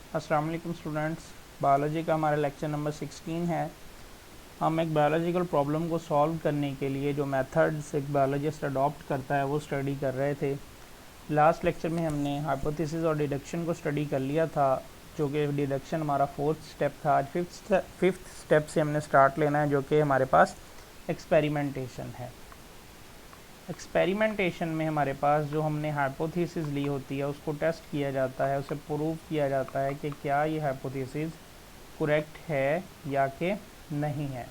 अस्सलाम वालेकुम students, biology का हमारा लेक्चर नंबर 16 है। हम एक बायोलॉजिकल प्रॉब्लम को सॉल्व करने के लिए जो मेथड्स एक बायोलॉजिस्ट अडॉप्ट करता है वो स्टडी कर रहे थे। लास्ट लेक्चर में हमने हाइपोथेसिस और डिडक्शन को स्टडी कर लिया था, जो कि डिडक्शन हमारा फोर्थ स्टेप था। आज फिफ्थ स्टेप से हमने स्टार्ट लेना है, जो कि हमारे पास एक्सपेरिमेंटेशन है। एक्सपेरिमेंटेशन में हमारे पास जो हमने हाइपोथेसिस ली होती है उसको टेस्ट किया जाता है, उसे प्रूव किया जाता है कि क्या ये हाइपोथेसिस करेक्ट है या कि नहीं है।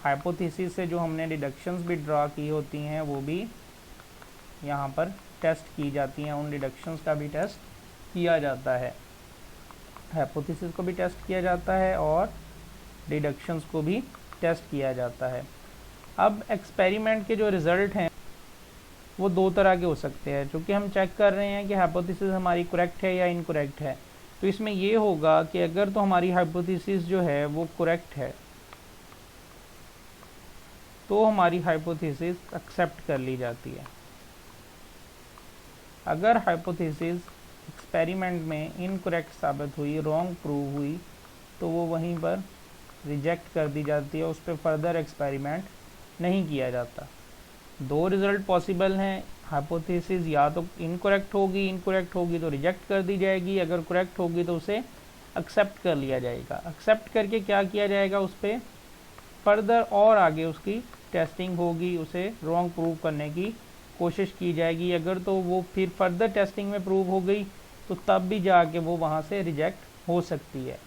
हाइपोथेसिस से जो हमने डिडक्शंस भी ड्रा की होती हैं वो भी यहाँ पर टेस्ट की जाती हैं, उन डिडक्शंस का भी टेस्ट किया जाता है। हाइपोथेसिस को भी टेस्ट किया जाता है और डिडक्शंस को भी टेस्ट किया जाता है। अब एक्सपेरिमेंट के जो रिज़ल्ट हैं वो दो तरह के हो सकते हैं, क्योंकि हम चेक कर रहे हैं कि हाइपोथेसिस हमारी करेक्ट है या इनकरेक्ट है। तो इसमें ये होगा कि अगर तो हमारी हाइपोथेसिस जो है वो करेक्ट है तो हमारी हाइपोथेसिस एक्सेप्ट कर ली जाती है। अगर हाइपोथेसिस एक्सपेरिमेंट में इनकरेक्ट साबित हुई, रॉन्ग प्रूव हुई, तो वो वहीं पर रिजेक्ट कर दी जाती है, उस पर फर्दर एक्सपेरिमेंट नहीं किया जाता। दो रिज़ल्ट पॉसिबल हैं। हाइपोथेसिस या तो इनकरेक्ट होगी तो रिजेक्ट कर दी जाएगी, अगर करेक्ट होगी तो उसे एक्सेप्ट कर लिया जाएगा। एक्सेप्ट करके क्या किया जाएगा, उस पर फर्दर और आगे उसकी टेस्टिंग होगी, उसे रॉन्ग प्रूव करने की कोशिश की जाएगी। अगर तो वो फिर फर्दर टेस्टिंग में प्रूव हो गई तो तब भी जाके वो वहाँ से रिजेक्ट हो सकती है,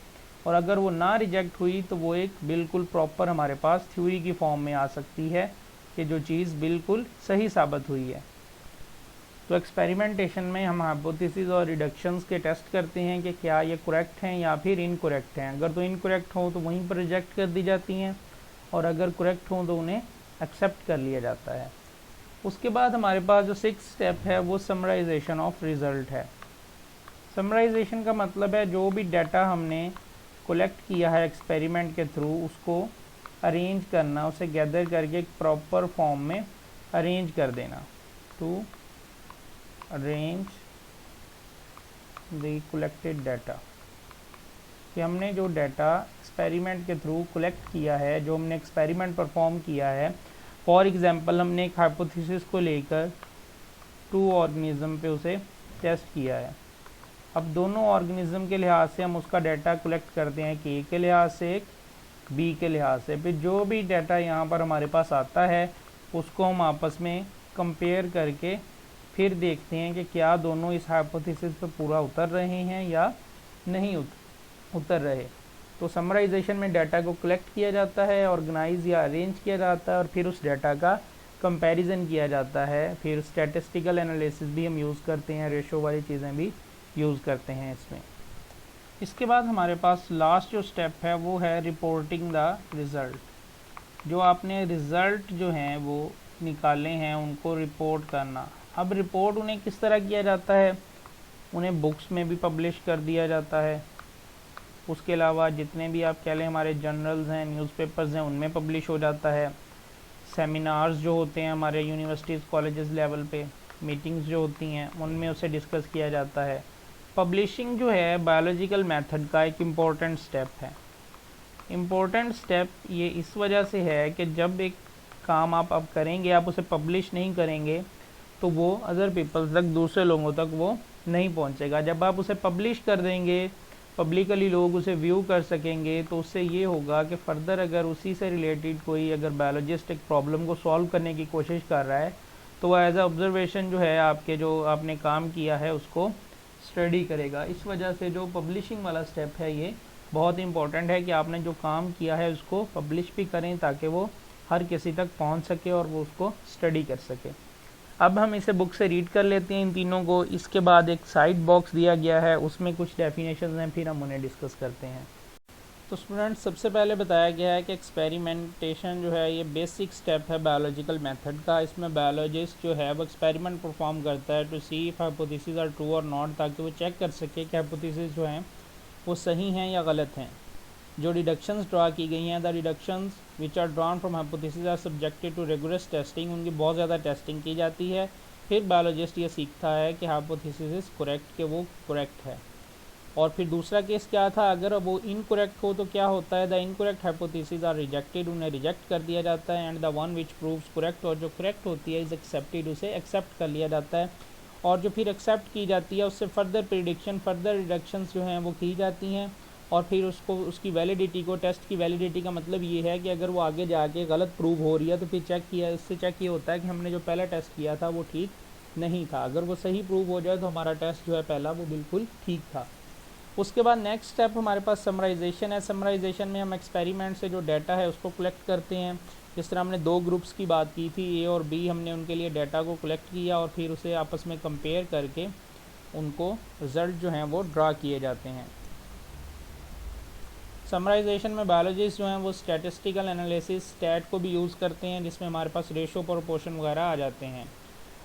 और अगर वो ना रिजेक्ट हुई तो वो एक बिल्कुल प्रॉपर हमारे पास थ्योरी की फॉर्म में आ सकती है कि जो चीज़ बिल्कुल सही साबित हुई है। तो एक्सपेरिमेंटेशन में हम हाइपोथेसिस और रिडक्शंस के टेस्ट करते हैं कि क्या ये करेक्ट हैं या फिर इनकरेक्ट हैं। अगर तो इनकरेक्ट हो तो वहीं पर रिजेक्ट कर दी जाती हैं, और अगर करेक्ट हो तो उन्हें एक्सेप्ट कर लिया जाता है। उसके बाद हमारे पास जो सिक्स्थ स्टेप है वो समराइजेशन ऑफ रिज़ल्ट है। समराइजेशन का मतलब है जो भी डाटा हमने कलेक्ट किया है एक्सपेरिमेंट के थ्रू उसको अरेंज करना, उसे गैदर करके एक प्रॉपर फॉर्म में अरेंज कर देना। To arrange the collected data, कि हमने जो डाटा एक्सपेरिमेंट के थ्रू कलेक्ट किया है, जो हमने एक्सपेरिमेंट परफॉर्म किया है। फॉर एग्जांपल हमने एक हाइपोथेसिस को लेकर 2 ऑर्गेनिज्म पे उसे टेस्ट किया है। अब दोनों ऑर्गेनिज्म के लिहाज से हम उसका डाटा कलेक्ट करते हैं, कि ए के लिहाज से एक, बी के लिहाज से। फिर जो भी डाटा यहाँ पर हमारे पास आता है उसको हम आपस में कंपेयर करके फिर देखते हैं कि क्या दोनों इस हाइपोथेसिस पर पूरा उतर रहे हैं या नहीं उतर रहे। तो समराइजेशन में डाटा को कलेक्ट किया जाता है, ऑर्गेनाइज या अरेंज किया जाता है, और फिर उस डाटा का कंपैरिजन किया जाता है। फिर स्टैटिस्टिकल एनालिसिस भी हम यूज़ करते हैं, रेशो वाली चीज़ें भी यूज़ करते हैं इसमें। इसके बाद हमारे पास लास्ट जो स्टेप है वो है रिपोर्टिंग द रिज़ल्ट। जो आपने रिज़ल्ट जो हैं वो निकाले हैं उनको रिपोर्ट करना। अब रिपोर्ट उन्हें किस तरह किया जाता है, उन्हें बुक्स में भी पब्लिश कर दिया जाता है। उसके अलावा जितने भी आप कह लें हमारे जर्नल्स हैं, न्यूज़पेपर्स हैं, उनमें पब्लिश हो जाता है। सेमिनार्स जो होते हैं हमारे यूनिवर्सिटीज़ कॉलेजेस लेवल पे, मीटिंग्स जो होती हैं उनमें उसे डिस्कस किया जाता है। पब्लिशिंग जो है बायोलॉजिकल मेथड का एक इम्पॉर्टेंट स्टेप है। इम्पॉर्टेंट स्टेप ये इस वजह से है कि जब एक काम आप करेंगे, आप उसे पब्लिश नहीं करेंगे तो वो अदर पीपल्स तक, दूसरे लोगों तक वो नहीं पहुंचेगा। जब आप उसे पब्लिश कर देंगे, पब्लिकली लोग उसे व्यू कर सकेंगे, तो उससे ये होगा कि फ़र्दर अगर उसी से रिलेटेड कोई अगर बायोलॉजिस्ट एक प्रॉब्लम को सॉल्व करने की कोशिश कर रहा है तो वह एज अ ऑब्जर्वेशन जो है आपके जो आपने काम किया है उसको स्टडी करेगा। इस वजह से जो पब्लिशिंग वाला स्टेप है ये बहुत इंपॉर्टेंट है कि आपने जो काम किया है उसको पब्लिश भी करें, ताकि वो हर किसी तक पहुंच सके और वो उसको स्टडी कर सके। अब हम इसे बुक से रीड कर लेते हैं इन तीनों को। इसके बाद एक साइड बॉक्स दिया गया है, उसमें कुछ डेफिनेशन हैं, फिर हम उन्हें डिस्कस करते हैं। तो स्टूडेंट्स, सबसे पहले बताया गया है कि एक्सपेरिमेंटेशन जो है ये बेसिक स्टेप है बायोलॉजिकल मेथड का। इसमें बायोलॉजिस्ट जो है वो एक्सपेरिमेंट परफॉर्म करता है to see if hypothesis are true और नॉट, ताकि वो चेक कर सके कि हाइपोथेसिस जो हैं वो सही हैं या गलत हैं। जो डिडक्शंस ड्रा की गई हैं, the deductions which are drawn from hypothesis are subjected to rigorous testing, उनकी बहुत ज़्यादा टेस्टिंग की जाती है। फिर बायोलॉजिस्ट ये सीखता है कि हाइपोथेसिस करेक्ट, कि वो करेक्ट है। और फिर दूसरा केस क्या था, अगर वो इनकरेक्ट हो तो क्या होता है, the incorrect hypothesis are rejected, उन्हें रिजेक्ट कर दिया जाता है, and the one which proves correct, और जो करेक्ट होती है इज़ एक्सेप्टेड, उसे एक्सेप्ट कर लिया जाता है। और जो फिर एक्सेप्ट की जाती है उससे फर्दर प्रिडिक्शन, फर्दर डिडक्शंस जो हैं वो की जाती हैं, और फिर उसको उसकी वैलिडिटी को, टेस्ट की वैलिडिटी का मतलब ये है कि अगर वो आगे जाके गलत प्रूव हो रही है तो फिर उससे चेक ये होता है कि हमने जो पहला टेस्ट किया था वो ठीक नहीं था। अगर वो सही प्रूव हो जाए तो हमारा टेस्ट जो है पहला वो बिल्कुल ठीक था। उसके बाद नेक्स्ट स्टेप हमारे पास समराइजेशन है। समराइजेशन में हम एक्सपेरिमेंट से जो डाटा है उसको कलेक्ट करते हैं। जिस तरह हमने दो ग्रुप्स की बात की थी, ए और बी, हमने उनके लिए डाटा को कलेक्ट किया और फिर उसे आपस में कंपेयर करके उनको रिज़ल्ट जो हैं वो ड्रा किए जाते हैं। समराइजेशन में बायोलॉजिस्ट जो हैं वो स्टैटिस्टिकल एनालिसिस, स्टैट को भी यूज़ करते हैं, जिसमें हमारे पास रेशो, प्रोपोर्शन वगैरह आ जाते हैं।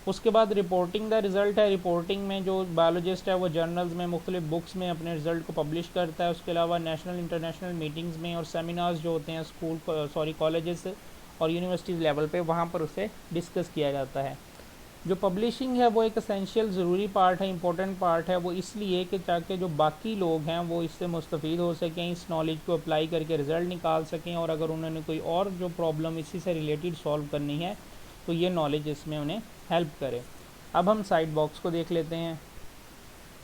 उसके बाद रिपोर्टिंग द रिज़ल्ट है। रिपोर्टिंग में जो बायोलॉजिस्ट है वो जर्नल्स में, मुख्तलिफ बुक्स में अपने रिज़ल्ट को पब्लिश करता है। उसके अलावा नेशनल इंटरनेशनल मीटिंग्स में और सेमिनार्स जो होते हैं स्कूल कॉलेजेस और यूनिवर्सिटीज़ लेवल पे, वहाँ पर उसे डिस्कस किया जाता है। जो पब्लिशिंग है वो एक एसेंशियल ज़रूरी पार्ट है, इंपॉर्टेंट पार्ट है, वो इसलिए कि ताकि जो बाकी लोग हैं वो इससे मुस्तफ़ीद हो सकें, इस नॉलेज को अप्लाई करके रिज़ल्ट निकाल सकें, और अगर उन्होंने कोई और जो प्रॉब्लम इसी से रिलेटेड सॉल्व करनी है तो ये नॉलेज इसमें उन्हें हेल्प करे। अब हम साइड बॉक्स को देख लेते हैं।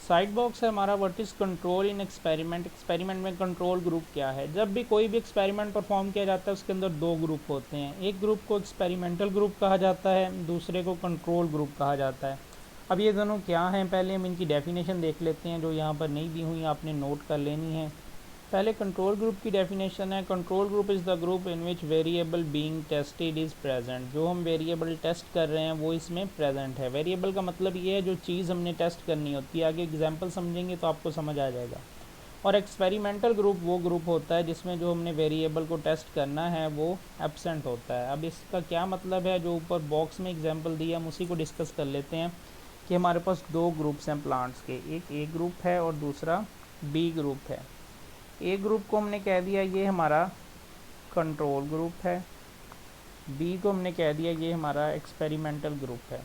साइड बॉक्स है हमारा what is control in experiment. Experiment में कंट्रोल ग्रुप क्या है। जब भी कोई भी एक्सपेरिमेंट परफॉर्म किया जाता है उसके अंदर दो ग्रुप होते हैं। एक ग्रुप को एक्सपेरिमेंटल ग्रुप कहा जाता है, दूसरे को कंट्रोल ग्रुप कहा जाता है। अब ये दोनों क्या हैं, पहले हम इनकी डेफिनेशन देख लेते हैं, जो यहाँ पर नहीं दी हुई आपने नोट कर लेनी है। पहले कंट्रोल ग्रुप की डेफिनेशन है, control group is the group in which variable being tested is present. जो हम वेरिएबल टेस्ट कर रहे हैं वो इसमें प्रेजेंट है। वेरिएबल का मतलब ये है जो चीज़ हमने टेस्ट करनी होती है। आगे एग्जांपल समझेंगे तो आपको समझ आ जाएगा। और एक्सपेरिमेंटल ग्रुप वो ग्रुप होता है जिसमें जो हमने वेरिएबल को टेस्ट करना है वो एब्सेंट होता है। अब इसका क्या मतलब है, जो ऊपर बॉक्स में एग्जाम्पल दिया हम उसी को डिस्कस कर लेते हैं कि हमारे पास दो ग्रुप्स हैं प्लांट्स के, एक ए ग्रुप है और दूसरा बी ग्रुप है। ए ग्रुप को हमने कह दिया ये हमारा कंट्रोल ग्रुप है, बी को हमने कह दिया ये हमारा एक्सपेरिमेंटल ग्रुप है।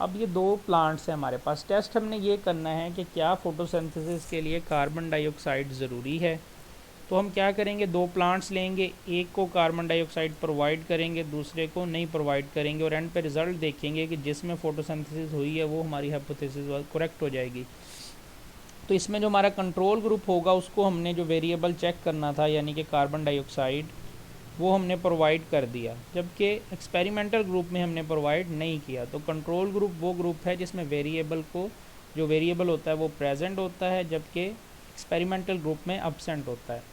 अब ये दो प्लांट्स हैं हमारे पास। टेस्ट हमने ये करना है कि क्या फोटोसिंथेसिस के लिए कार्बन डाइऑक्साइड ज़रूरी है। तो हम क्या करेंगे, दो प्लांट्स लेंगे, एक को कार्बन डाइऑक्साइड प्रोवाइड करेंगे, दूसरे को नहीं प्रोवाइड करेंगे, और एंड पे रिज़ल्ट देखेंगे कि जिसमें फोटोसिंथेसिस हुई है वो हमारी हाइपोथेसिस करेक्ट हो जाएगी। तो इसमें जो हमारा कंट्रोल ग्रुप होगा उसको हमने जो वेरिएबल चेक करना था यानी कि कार्बन डाइऑक्साइड, वो हमने प्रोवाइड कर दिया, जबकि एक्सपेरिमेंटल ग्रुप में हमने प्रोवाइड नहीं किया। तो कंट्रोल ग्रुप वो ग्रुप है जिसमें वेरिएबल को, जो वेरिएबल होता है वो प्रेजेंट होता है, जबकि एक्सपेरिमेंटल ग्रुप में अब्सेंट होता है।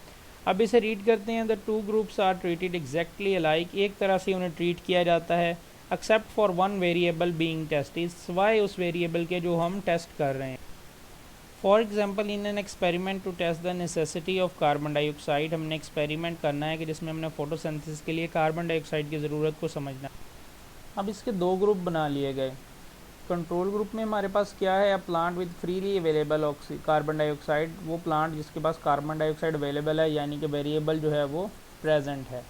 अब इसे रीड करते हैं। The two groups are treated exactly alike. एक तरह से उन्हें ट्रीट किया जाता है, except for one variable being tested, सिवाय उस वेरिएबल के जो हम टेस्ट कर रहे हैं। For example in an experiment to test the necessity of carbon dioxide, हमने एक्सपेरिमेंट करना है कि जिसमें हमने फोटोसिंथेसिस के लिए कार्बन डाइऑक्साइड की ज़रूरत को समझना। अब इसके दो ग्रुप बना लिए गए। कंट्रोल ग्रुप में हमारे पास क्या है, a plant with freely available carbon dioxide, वो प्लांट जिसके पास कार्बन डाइऑक्साइड अवेलेबल है यानी कि वेरिएबल जो है वो प्रेजेंट है।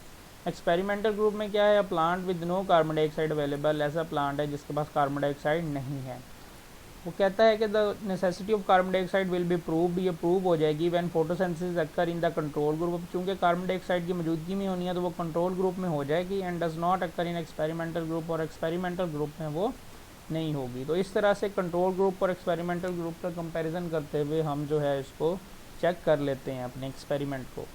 एक्सपेरिमेंटल ग्रुप में क्या है, a plant with no carbon dioxide available, ऐसा प्लांट है जिसके पास कार्बन डाइऑक्साइड नहीं है। वो कहता है कि the necessity of carbon dioxide will be proved, ये प्रूव हो जाएगी when photosynthesis occur in the control group. चूँकि कार्बन डाइऑक्साइड की मौजूदगी में होनी है तो वो कंट्रोल ग्रुप में हो जाएगी, and does not occur in experimental group, और एक्सपेरिमेंटल ग्रुप में वो नहीं होगी। तो इस तरह से कंट्रोल ग्रुप और एक्सपेरिमेंटल ग्रुप का कंपैरिजन करते हुए हम जो है इसको चेक कर लेते हैं अपने एक्सपेरिमेंट को।